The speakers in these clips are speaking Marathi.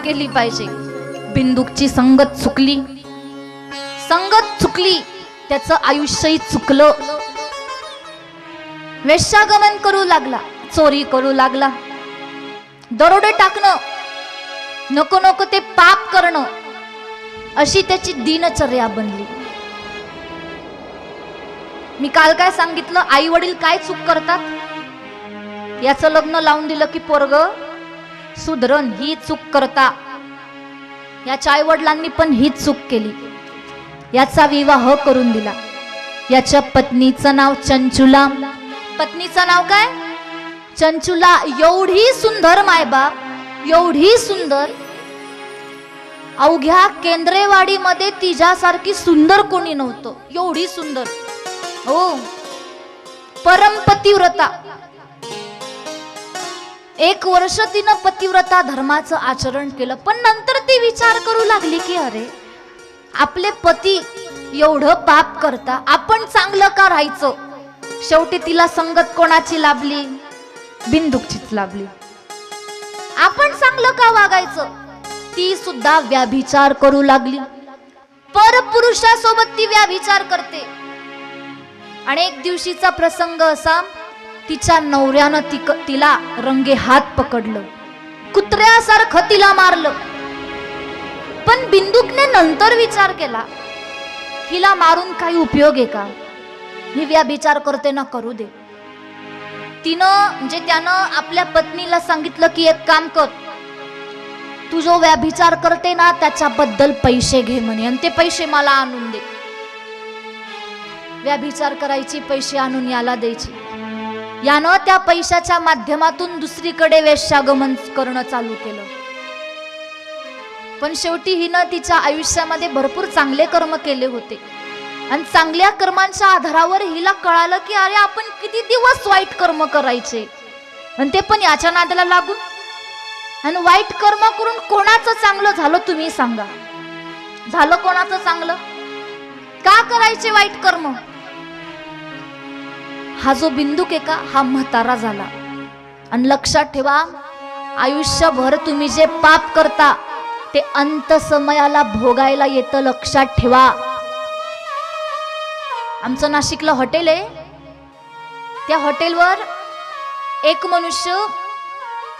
केली पाहिजे. बिंदूकची संगत चुकली, संगत चुकली, त्याचं आयुष्यही चुकलं. वेश्यागमन करू लागला, चोरी करू लागला, दरोडे टाकणं, नको नको ते पाप करणं, अशी त्याची दिनचर्या बनली. मी काल काय सांगितलं, आई वडील काय चूक करतात. याचं लग्न लावून दिलं की पोरग सुधरण, ही चूक करता. याच्या आई वडिलांनी पण ही चूक केली. याचा विवाह करून दिला. याच्या पत्नीचं नाव चंचुला. पत्नीचं नाव काय? चंचुला. एवढी सुंदर मायबाप, एवढी सुंदर, अवघ्या केंद्रेवाडीमध्ये तिच्यासारखी सुंदर कोणी नव्हतं. एवढी सुंदर, हो, परमपतिव्रता. 1 वर्ष तिनं पतिव्रता धर्माचं आचरण केलं. पण नंतर ती विचार करू लागली की अरे, आपले पती एवढं पाप करता, आपण चांगलं का राहायचं. शेवटी तिला संगत कोणाची लाभली? बिंदुकचीच लाभली. आपण चांगलं का वागायचं. ती सुद्धा व्याभिचार करू लागली. परपुरुषासोबत ती व्याभिचार करते. आणि एक दिवशीचा प्रसंग असा, तिच्या नवऱ्यानं तिला रंगे हात पकडलं, कुत्र्यासारखं तिला मारलं. पण बिंदुकने नंतर विचार केला, हिला मारून काही उपयोग आहे का. ही व्याभिचार करते ना, करू दे. तिनं म्हणजे त्यानं आपल्या पत्नीला सांगितलं की एक काम कर, तू जो व्याभिचार करते ना त्याच्याबद्दल पैसे घे म्हणे, आणि ते पैसे मला आणून दे. व्याभिचार करायची, पैसे आणून याला द्यायची. यानं त्या पैशाच्या माध्यमातून दुसरीकडे वेश्यागमन करणं चालू केलं. पण शेवटी हिनं तिच्या आयुष्यामध्ये भरपूर चांगले कर्म केले होते. आणि चांगल्या कर्मांच्या आधारावर हिला कळालं की अरे, आपण किती दिवस वाईट कर्म करायचे, आणि ते पण याच्या नादाला लागून. आणि वाईट कर्म करून कोणाचं चांगलं झालं तुम्ही सांगा. झालं कोणाचं चांगलं? का करायचे वाईट कर्म? हा जो बिंदुक आहे का, हा म्हातारा झाला. आणि लक्षात ठेवा, आयुष्यभर तुम्ही जे पाप करता ते अंत समयाला भोगायला येतं. लक्षात ठेवा. आमचं नाशिकला हॉटेल आहे. त्या हॉटेलवर एक मनुष्य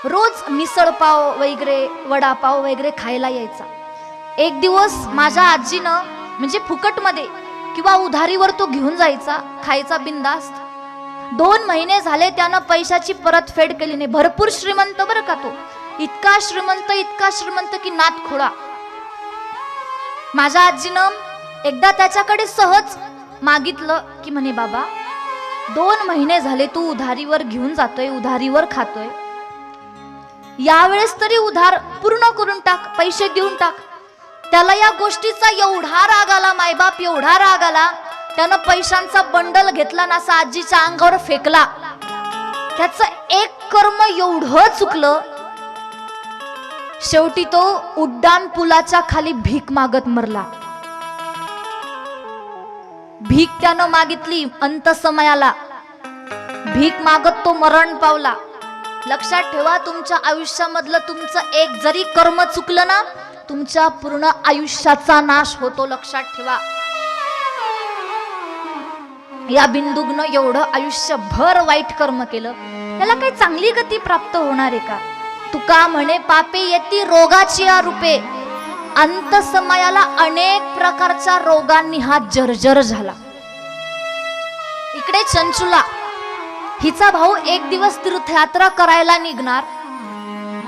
रोज मिसळ पाव वगैरे, वडापाव वगैरे खायला यायचा. एक दिवस माझ्या आजीनं म्हणजे फुकटमध्ये किंवा उधारीवर तो घेऊन जायचा, खायचा बिंदास्त. 2 महिने झाले त्यानं पैशाची परतफेड केली नाही. भरपूर श्रीमंत बरं का तो, इतका श्रीमंत, इतका श्रीमंत की नात खोडा. माझ्या आजीनं एकदा त्याच्याकडे सहज मागितलं की म्हणे, बाबा 2 महिने झाले तू उधारीवर घेऊन जातोय, उधारीवर खातोय, यावेळेस तरी उधार पूर्ण करून टाक, पैसे देऊन टाक. त्याला या गोष्टीचा एवढा राग आला, मायबाप एवढा राग आला, त्यानं पैशांचा बंडल घेतला ना, असा आजीच्या अंगावर फेकला. त्याचं एक कर्म एवढं चुकलं, शेवटी तो उड्डाण पुलाच्या खाली भीक मागत मरला. भीक त्यानं मागितली, अंत समयाला भीक मागत तो मरण पावला. लक्षात ठेवा, तुमच्या आयुष्यामधलं तुमचं एक जरी कर्म चुकलं ना, तुमच्या पूर्ण आयुष्याचा नाश होतो. लक्षात ठेवा. या बिंदुकनं एवढं आयुष्यभर वाईट कर्म केलं, त्याला काही चांगली गती प्राप्त होणार आहे का? तुका म्हणे, पापे येती रोगाची रूपे. अंत समयाला अनेक प्रकारच्या रोगांनी हा जर्जर झाला. इकडे चंचुला, हिचा भाऊ एक दिवस तीर्थयात्रा करायला निघणार.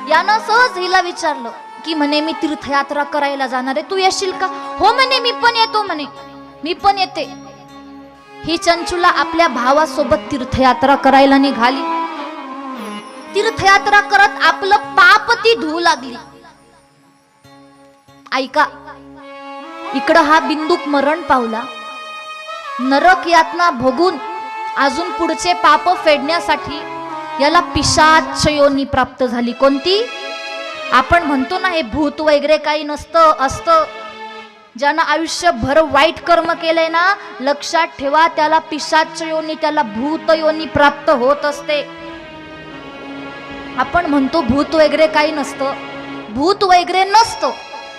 यानं सहज हिला विचारलं की म्हणे, मी तीर्थयात्रा करायला जाणार आहे, तू येशील का? हो म्हणे, मी पण येतो म्हणे, मी पण येते. ही चंचुला आपल्या भावासोबत तीर्थयात्रा करायला निघाली. तीर्थयात्रा करत आपलं पाप ती धुवू लागली. ऐका, इकडं हा बिंदुक मरण पावला. नरक यातना भोगून अजून पुढचे पाप फेडण्यासाठी याला पिशाच योनी प्राप्त झाली. कोणती? आपण म्हणतो ना, हे भूत वगैरे काही नसतं, असतं. ज्यानं आयुष्यभर वाईट कर्म केलंय ना, लक्षात ठेवा, त्याला पिशाच योनी, त्याला भूत योनी प्राप्त होत असते. आपण म्हणतो भूत वगैरे काही नसतं. भूत वगैरे नसतं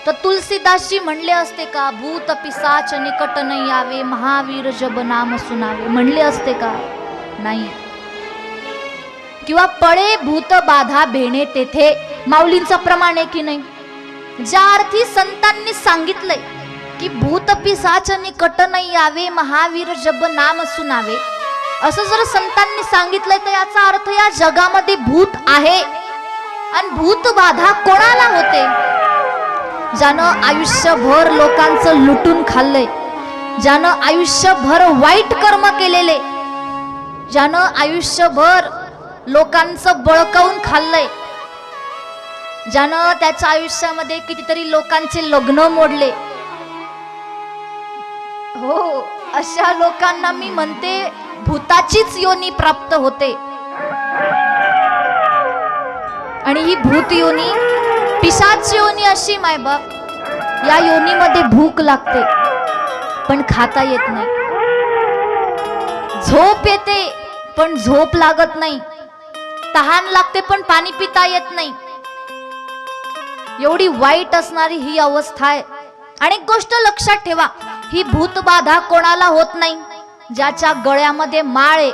तर तुलसीदासजी म्हणले असते का, भूत पिसाच निकट नाही यावे, महावीर जब नाम सुनावे, म्हणले असते का? नाही. किंवा पळे भूत बाधा भेणे तेथे, माऊलींचा प्रमाण आहे की नाही? ज्या अर्थी संतांनी सांगितलंय की भूत पिसाच निकट नाही यावे, महावीर जब नाम सुनावे, असं जर संतांनी सांगितलंय तर याचा अर्थ या जगामध्ये भूत आहे. आणि भूत बाधा कोणाला होते? ज्यानं आयुष्यभर लोकांचं लुटून खाल्लंय, ज्यानं आयुष्यभर वाईट कर्म केलेले, ज्यानं आयुष्यभर लोकांचं बळकावून खाल्लंय, ज्यानं त्याच्या आयुष्यामध्ये कितीतरी लोकांचे लग्न मोडले, हो, अशा लोकांना मी म्हणते भूताचीच योनी प्राप्त होते. आणि ही भूत योनी, पिशाच योनी अशी मायबाप, या योनीमध्ये भूक लागते पण खाता येत नाही, झोप येते पण झोप लागत नाही, तहान लागते पण पाणी पिता येत नाही. एवढी वाईट असणारी ही अवस्था आहे. आणि एक गोष्ट लक्षात ठेवा, ही भूतबाधा कोणाला होत नाही? ज्याच्या गळ्यामध्ये माळ आहे.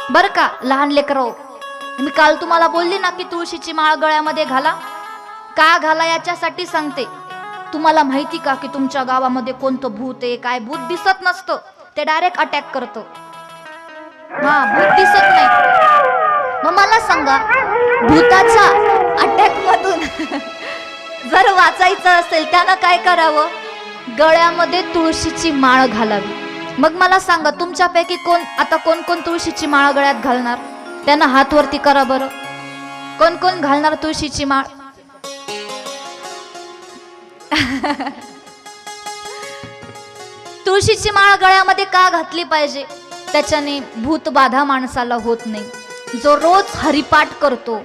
बर का लहान लेकरं, मी काल तुम्हाला बोलली ना की तुळशीची माळ गळ्यामध्ये घाला. का घाला याच्यासाठी सांगते. तुम्हाला माहिती का की तुमच्या गावामध्ये कोणतं भूत आहे? काय भूत दिसत नसतं, ते डायरेक्ट अटॅक करतं. हा, भूत दिसत नाही. मग मला सांगा, भूताच्या अटॅक मधून जर वाचायचं असेल त्यानं काय करावं? गळ्यामध्ये तुळशीची माळ घालावी. मग मला सांगा, तुमच्यापैकी कोण कोण तुळशीची माळ गळ्यात घालणार? त्यांना हात वरती करा बरं. कोण कोण घालणार तुळशीची माळ? तुळशीची माळ गळ्यामध्ये का घातली पाहिजे? त्याच्याने भूतबाधा माणसाला होत नाही. जो रोज हरिपाठ करतो,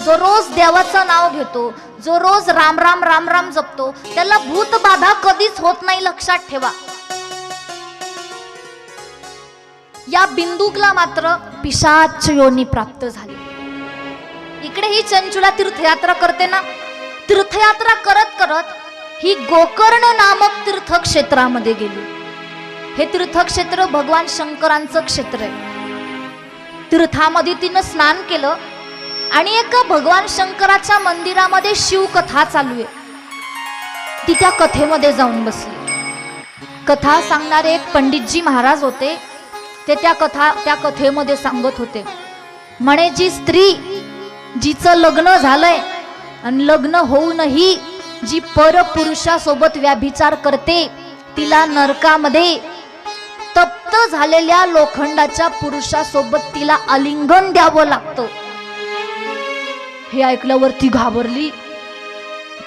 जो रोज देवाचं नाव घेतो, जो रोज राम राम राम राम जपतो, त्याला भूतबाधा कधीच होत नाही. लक्षात ठेवा. या बिंदूकला मात्र पिशाच योनी प्राप्त झाली. इकडे ही चंचुला तीर्थयात्रा करते ना, तीर्थयात्रा करत करत ही गोकर्ण नामक तीर्थक्षेत्रामध्ये गेली. हे तीर्थक्षेत्र भगवान शंकरांचं क्षेत्र आहे. तीर्थामध्ये तिनं स्नान केलं आणि एका भगवान शंकराच्या मंदिरामध्ये शिवकथा चालू आहे. ती त्या कथेमध्ये जाऊन बसली. कथा सांगणारे एक पंडितजी महाराज होते. ते त्या कथेमध्ये सांगत होते. म्हणे, जी स्त्री जिचं लग्न झालंय आणि लग्न होऊनही जी परपुरुषासोबत व्याभिचार करते, तिला नरकामध्ये तप्त झालेल्या लोखंडाच्या पुरुषासोबत तिला आलिंगन द्यावं लागतं. हे ऐकल्यावर ती घाबरली.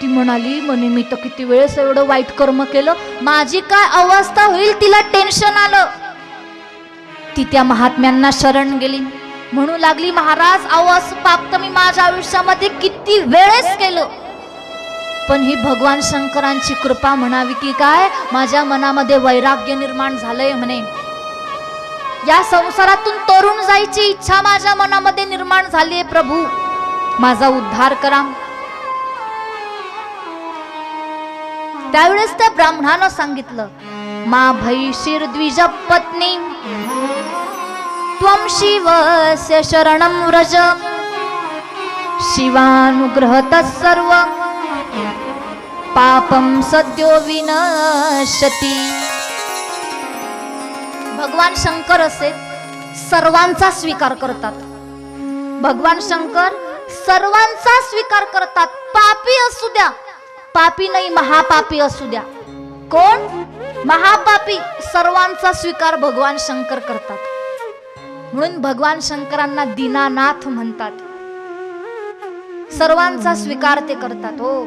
ती म्हणाली, मी तर किती वेळेस एवढं वाईट कर्म केलं, माझी काय अवस्था होईल? तिला टेन्शन आलं. ती त्या महात्म्यांना शरण गेली. म्हणू लागली, महाराज, असं पाप तर मी माझ्या आयुष्यामध्ये किती वेळेस केलं, पण ही भगवान शंकरांची कृपा म्हणावी की काय, माझ्या मनामध्ये वैराग्य निर्माण झालंय. म्हणे, या संसारातून तरुण जायची इच्छा माझ्या मनामध्ये निर्माण झालीये. प्रभू, माझा उद्धार करा. त्यावेळेस त्या ब्राह्मणानं सांगितलं, मा भैशीर द्विज पत्नी त्वं शिवस्य शरणं व्रज, शिवानुग्रहतः सर्व पापम सद्यो विनश्यति. भगवान शंकर असे सर्वांचा स्वीकार करतात. भगवान शंकर सर्वांचा स्वीकार करतात. पापी असू द्या, पापी नाही महापापी असू द्या, कोण महापापी, सर्वांचा स्वीकार भगवान शंकर करतात. म्हणून भगवान शंकरांना दीनानाथ म्हणतात. सर्वांचा स्वीकार ते करतात. हो,